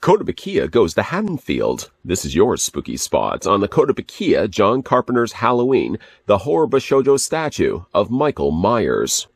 Kotobukiya goes to Haddonfield. This is your spooky spot on the Kotobukiya John Carpenter's Halloween, the horror Bishoujo statue of Michael Myers.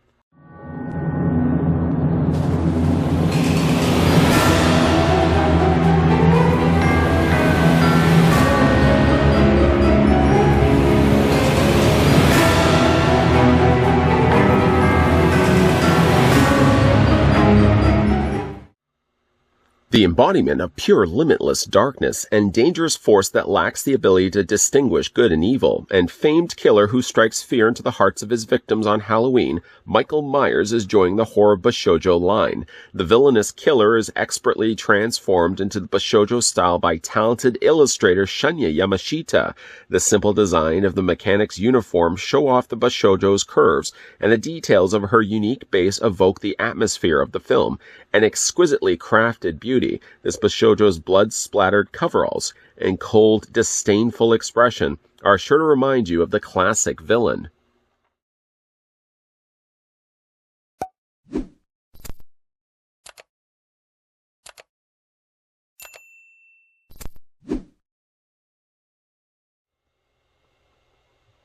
The embodiment of pure limitless darkness and dangerous force that lacks the ability to distinguish good and evil, and famed killer who strikes fear into the hearts of his victims on Halloween, Michael Myers is joining the horror Bishoujo line. The villainous killer is expertly transformed into the Bishoujo style by talented illustrator Shunya Yamashita. The simple design of the mechanic's uniform show off the Bishoujo's curves, and the details of her unique base evoke the atmosphere of the film. An exquisitely crafted beauty, this Bishoujo's blood-splattered coveralls and cold, disdainful expression are sure to remind you of the classic villain.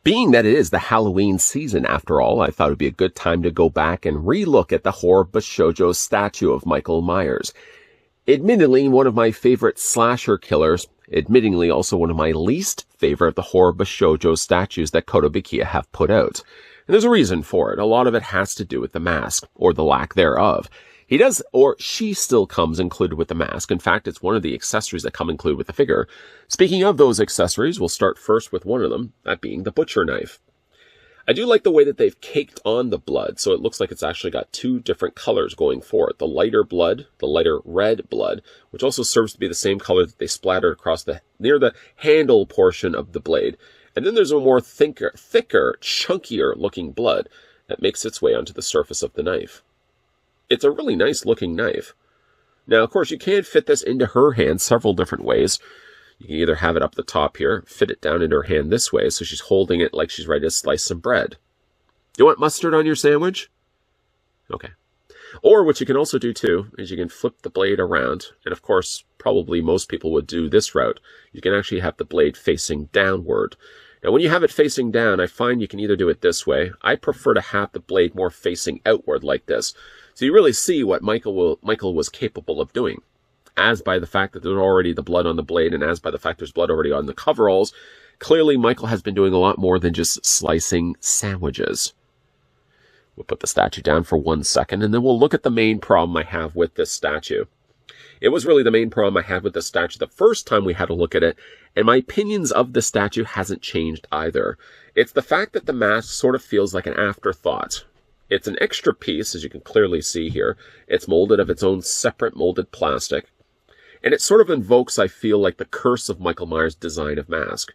Being that it is the Halloween season after all, I thought it would be a good time to go back and re-look at the horror Bishoujo statue of Michael Myers. Admittedly, one of my favorite slasher killers, admittingly also one of my least favorite of the horror Bishoujo statues that Kotobukiya have put out. And there's a reason for it. A lot of it has to do with the mask, or the lack thereof. He does, or she still comes included with the mask. In fact, it's one of the accessories that come included with the figure. Speaking of those accessories, we'll start first with one of them, that being the butcher knife. I do like the way that they've caked on the blood, so it looks like it's actually got two different colors going for it. The lighter blood, the lighter red blood, which also serves to be the same color that they splattered across near the handle portion of the blade. And then there's a more thicker, chunkier looking blood that makes its way onto the surface of the knife. It's a really nice looking knife. Now, of course, you can fit this into her hand several different ways. You can either have it up the top here, fit it down into her hand this way, so she's holding it like she's ready to slice some bread. You want mustard on your sandwich? Okay. Or what you can also do too, is you can flip the blade around, and of course, probably most people would do this route. You can actually have the blade facing downward. Now, when you have it facing down, I find you can either do it this way. I prefer to have the blade more facing outward like this. So you really see what Michael was capable of doing. As by the fact that there's already the blood on the blade, and as by the fact there's blood already on the coveralls, clearly Michael has been doing a lot more than just slicing sandwiches. We'll put the statue down for 1 second, and then we'll look at the main problem I have with this statue. It was really the main problem I had with this statue the first time we had a look at it, and my opinions of the statue hasn't changed either. It's the fact that the mask sort of feels like an afterthought. It's an extra piece, as you can clearly see here. It's molded of its own separate molded plastic. And it sort of invokes, I feel, like the curse of Michael Myers' design of mask.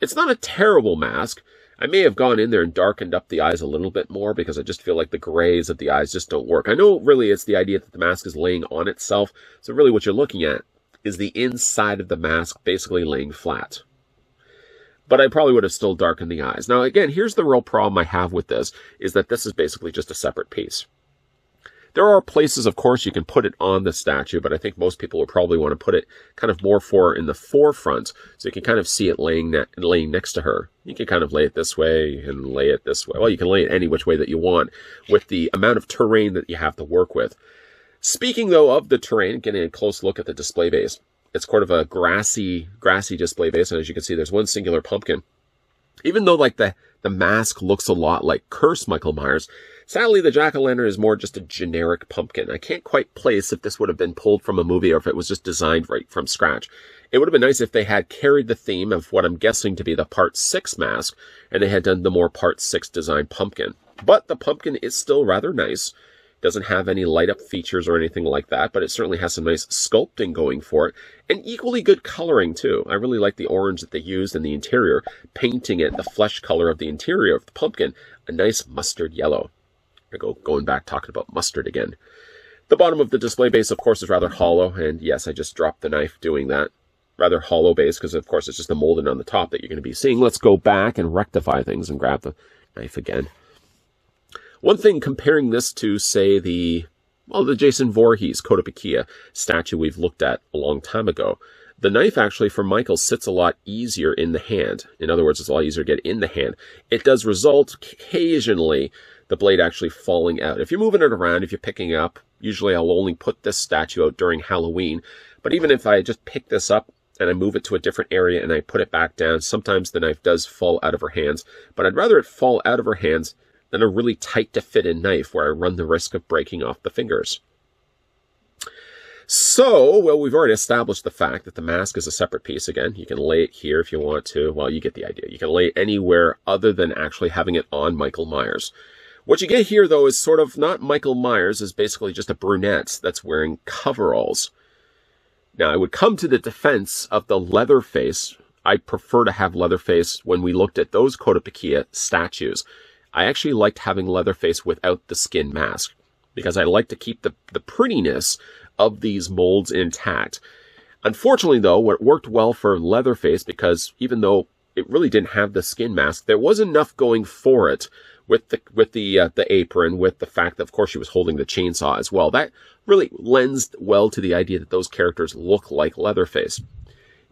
It's not a terrible mask. I may have gone in there and darkened up the eyes a little bit more because I just feel like the grays of the eyes just don't work. I know really it's the idea that the mask is laying on itself. So really what you're looking at is the inside of the mask basically laying flat. But I probably would have still darkened the eyes. Now, again, here's the real problem I have with this, is that this is basically just a separate piece. There are places, of course, you can put it on the statue, but I think most people would probably want to put it kind of more in the forefront, so you can kind of see it laying next to her. You can kind of lay it this way, you can lay it this way. Well, you can lay it any which way that you want, with the amount of terrain that you have to work with. Speaking, though, of the terrain, getting a close look at the display base. It's kind of a grassy display base, and as you can see, there's one singular pumpkin. Even though, like, the mask looks a lot like Curse Michael Myers, sadly, the jack-o'-lantern is more just a generic pumpkin. I can't quite place if this would have been pulled from a movie or if it was just designed right from scratch. It would have been nice if they had carried the theme of what I'm guessing to be the Part 6 mask, and they had done the more Part 6 designed pumpkin. But the pumpkin is still rather nice. Doesn't have any light-up features or anything like that, but it certainly has some nice sculpting going for it, and equally good coloring, too. I really like the orange that they used in the interior, painting it the flesh color of the interior of the pumpkin, a nice mustard yellow. Going back talking about mustard again. The bottom of the display base, of course, is rather hollow, and yes, I just dropped the knife doing that. Rather hollow base, because, of course, it's just the molding on the top that you're going to be seeing. Let's go back and rectify things and grab the knife again. One thing comparing this to, say, the well, the Jason Voorhees Kotobukiya statue we've looked at a long time ago. The knife actually for Michael sits a lot easier in the hand. In other words, it's a lot easier to get in the hand. It does result occasionally the blade actually falling out. If you're moving it around, if you're picking it up, usually I'll only put this statue out during Halloween. But even if I just pick this up and I move it to a different area and I put it back down, sometimes the knife does fall out of her hands. But I'd rather it fall out of her hands than a really tight to fit in knife where I run the risk of breaking off the fingers. So, well, we've already established the fact that the mask is a separate piece. Again, you can lay it here if you want to. Well, you get the idea. You can lay it anywhere other than actually having it on Michael Myers. What you get here, though, is sort of not Michael Myers, is basically just a brunette that's wearing coveralls. Now, I would come to the defense of the Leatherface. I prefer to have Leatherface when we looked at those Kotobukiya statues. I actually liked having Leatherface without the skin mask because I like to keep the prettiness of these molds intact. Unfortunately, though, what worked well for Leatherface, because even though it really didn't have the skin mask, there was enough going for it with the apron, with the fact that, of course, she was holding the chainsaw as well. That really lends well to the idea that those characters look like Leatherface.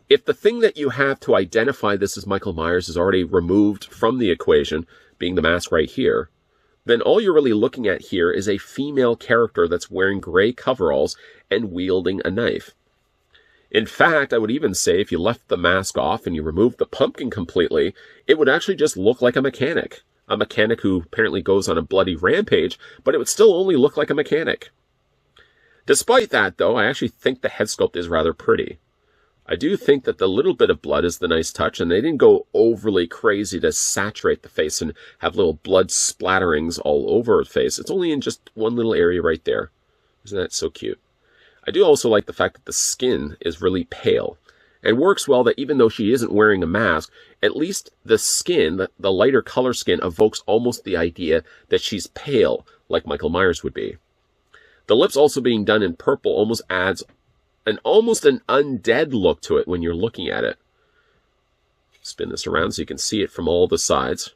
If the thing that you have to identify this as Michael Myers is already removed from the equation, being the mask right here, then all you're really looking at here is a female character that's wearing gray coveralls and wielding a knife. In fact, I would even say if you left the mask off and you removed the pumpkin completely, it would actually just look like a mechanic. A mechanic who apparently goes on a bloody rampage, but it would still only look like a mechanic. Despite that, though, I actually think the head sculpt is rather pretty. I do think that the little bit of blood is the nice touch, and they didn't go overly crazy to saturate the face and have little blood splatterings all over the face. It's only in just one little area right there. Isn't that so cute? I do also like the fact that the skin is really pale. And works well that even though she isn't wearing a mask, at least the skin, the lighter color skin, evokes almost the idea that she's pale, like Michael Myers would be. The lips also being done in purple almost adds almost an undead look to it when you're looking at it. Spin this around so you can see it from all the sides.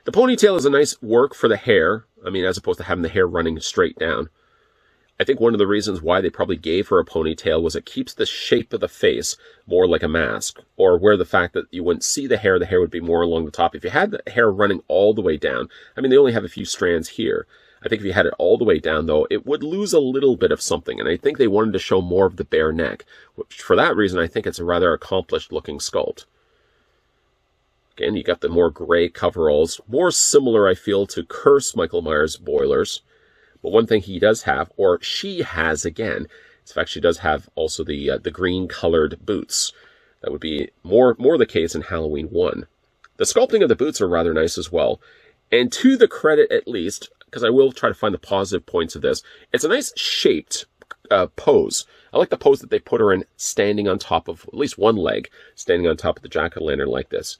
The ponytail is a nice work for the hair. I mean, as opposed to having the hair running straight down. I think one of the reasons why they probably gave her a ponytail was it keeps the shape of the face more like a mask. Or where the fact that you wouldn't see the hair would be more along the top. If you had the hair running all the way down, I mean, they only have a few strands here. I think if you had it all the way down, though, it would lose a little bit of something. And I think they wanted to show more of the bare neck. Which, for that reason, I think it's a rather accomplished-looking sculpt. Again, you got the more gray coveralls. More similar, I feel, to Curse Michael Myers boilers. But one thing he does have, or she has again, in fact, she does have also the green-colored boots. That would be more the case in Halloween 1. The sculpting of the boots are rather nice as well. And to the credit, at least, because I will try to find the positive points of this, it's a nice shaped pose. I like the pose that they put her in standing on top of, at least one leg, standing on top of the jack-o'-lantern like this.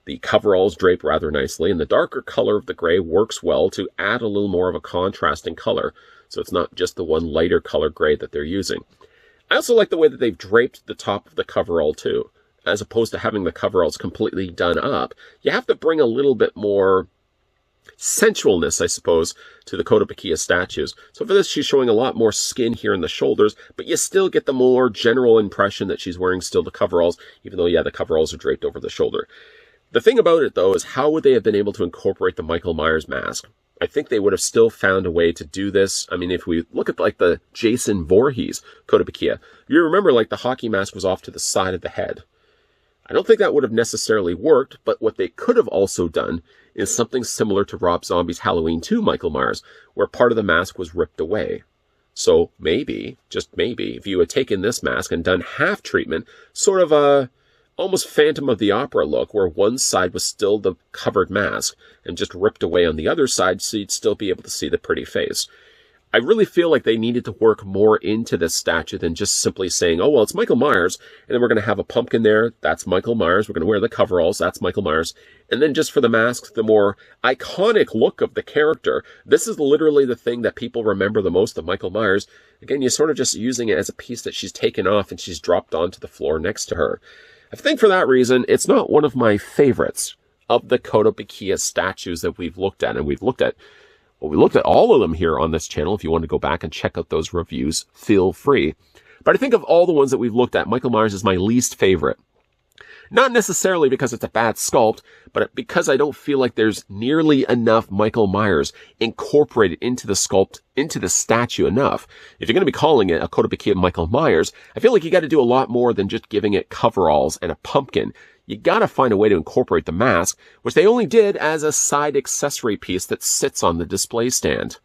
The coveralls drape rather nicely, and the darker color of the gray works well to add a little more of a contrasting color, so it's not just the one lighter color gray that they're using. I also like the way that they've draped the top of the coverall too. As opposed to having the coveralls completely done up, you have to bring a little bit more sensualness, I suppose, to the Kotobukiya statues. So for this, she's showing a lot more skin here in the shoulders, but you still get the more general impression that she's wearing still the coveralls, even though, yeah, the coveralls are draped over the shoulder. The thing about it, though, is how would they have been able to incorporate the Michael Myers mask? I think they would have still found a way to do this. I mean, if we look at, like, the Jason Voorhees Kotobukiya, you remember, like, the hockey mask was off to the side of the head. I don't think that would have necessarily worked, but what they could have also done is something similar to Rob Zombie's Halloween 2 Michael Myers, where part of the mask was ripped away. So maybe, just maybe, if you had taken this mask and done half treatment, sort of a almost Phantom of the Opera look, where one side was still the covered mask and just ripped away on the other side so you'd still be able to see the pretty face. I really feel like they needed to work more into this statue than just simply saying, oh, well, it's Michael Myers, and then we're going to have a pumpkin there, that's Michael Myers, we're going to wear the coveralls, that's Michael Myers, and then just for the mask, the more iconic look of the character, this is literally the thing that people remember the most of Michael Myers. Again, you're sort of just using it as a piece that she's taken off and she's dropped onto the floor next to her. I think for that reason, it's not one of my favorites of the Kotobukiya statues that we've looked at, and we've looked at Well, we looked at all of them here on this channel. If you want to go back and check out those reviews, feel free. But I think of all the ones that we've looked at, Michael Myers is my least favorite. Not necessarily because it's a bad sculpt, but because I don't feel like there's nearly enough Michael Myers incorporated into the sculpt, into the statue enough. If you're going to be calling it a Kotobukiya Michael Myers, I feel like you got to do a lot more than just giving it coveralls and a pumpkin. You got to find a way to incorporate the mask, which they only did as a side accessory piece that sits on the display stand.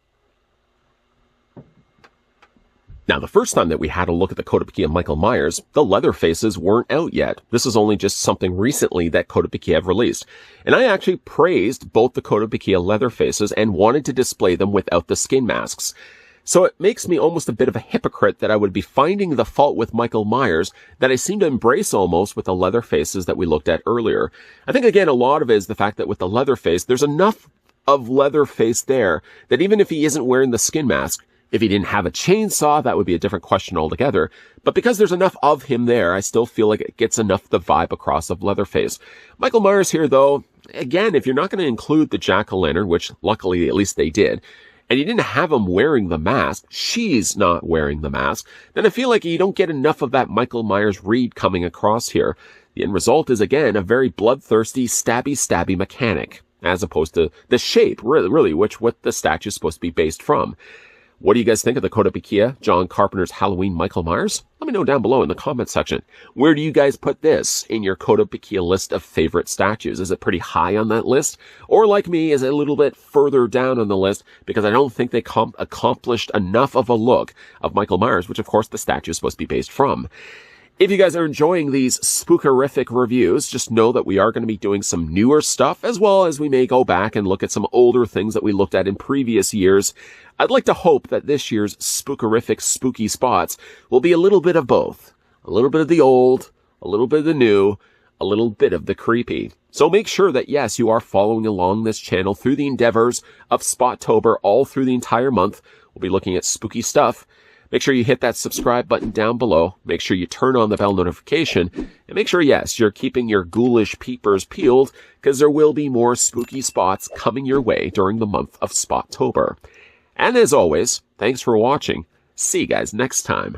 Now, the first time that we had a look at the Kotobukiya Michael Myers, the leather faces weren't out yet. This is only just something recently that Kotobukiya have released. And I actually praised both the Kotobukiya leather faces and wanted to display them without the skin masks. So it makes me almost a bit of a hypocrite that I would be finding the fault with Michael Myers that I seem to embrace almost with the leather faces that we looked at earlier. I think, again, a lot of it is the fact that with the leather face, there's enough of leather face there that even if he isn't wearing the skin mask, if he didn't have a chainsaw, that would be a different question altogether. But because there's enough of him there, I still feel like it gets enough the vibe across of Leatherface. Michael Myers here, though, again, if you're not going to include the jack-o'-lantern, which luckily at least they did, and you didn't have him wearing the mask, she's not wearing the mask, then I feel like you don't get enough of that Michael Myers read coming across here. The end result is, again, a very bloodthirsty, stabby mechanic, as opposed to the shape, really, what the statue is supposed to be based from. What do you guys think of the Kotobukiya, John Carpenter's Halloween Michael Myers? Let me know down below in the comment section. Where do you guys put this in your Kotobukiya list of favorite statues? Is it pretty high on that list? Or like me, is it a little bit further down on the list because I don't think they accomplished enough of a look of Michael Myers, which of course the statue is supposed to be based from. If you guys are enjoying these spookerific reviews, just know that we are going to be doing some newer stuff, as well as we may go back and look at some older things that we looked at in previous years. I'd like to hope that this year's spookerific spooky spots will be a little bit of both. A little bit of the old, a little bit of the new, a little bit of the creepy. So make sure that, yes, you are following along this channel through the endeavors of Spottober all through the entire month. We'll be looking at spooky stuff. Make sure you hit that subscribe button down below. Make sure you turn on the bell notification. And make sure, yes, you're keeping your ghoulish peepers peeled, because there will be more spooky spots coming your way during the month of Spottober. And as always, thanks for watching. See you guys next time.